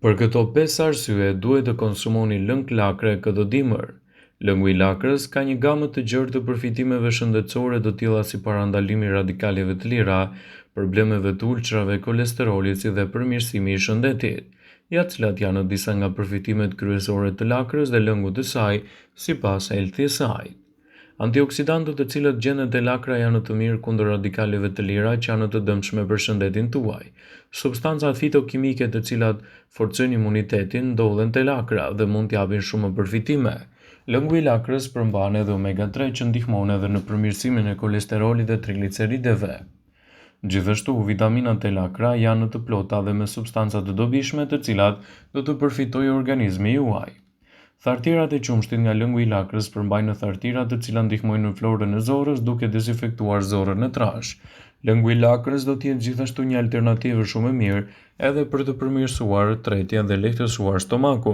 Për këto 5 arsye, duhet të konsumoni lëng lakre çdo dimër. Lëngu i lakrës ka një gamë të gjerë të përfitimeve shëndetësore të tilla si parandalimi i radikaleve të lira, problemeve të ulçrave, kolesterolit si dhe përmirësimi i shëndetit, ja të cilat janë disa nga përfitimet kryesore të lakrës dhe lëngut të saj, sipas Healthy Side. Antioksidantët të cilët gjendet e lakra janë të mirë kundër radikaleve të lira që janë të dëmshme për shëndetin tuaj. Substancat fitokimike të cilat forcojnë imunitetin ndodhen te lakra dhe mund t'japin shumë përfitime. Lëngu i lakrës përmban edhe omega-3 që ndihmon edhe në përmirësimin e kolesterolit dhe triglicerideve. Gjithashtu, vitaminat e lakra janë të plota dhe me substanca të dobishme të cilat do të përfitojë organizmi juaj. Thartirat e qumshtit nga lëngu i lakrës përmbajnë thartira të cilat ndihmojnë në florën e zorrës duke dezinfektuar zorrën në trash. Lëngu i lakrës do të jetë gjithashtu një alternativë shumë e mirë edhe për të përmirësuar tretjen dhe lehtësuar stomakun.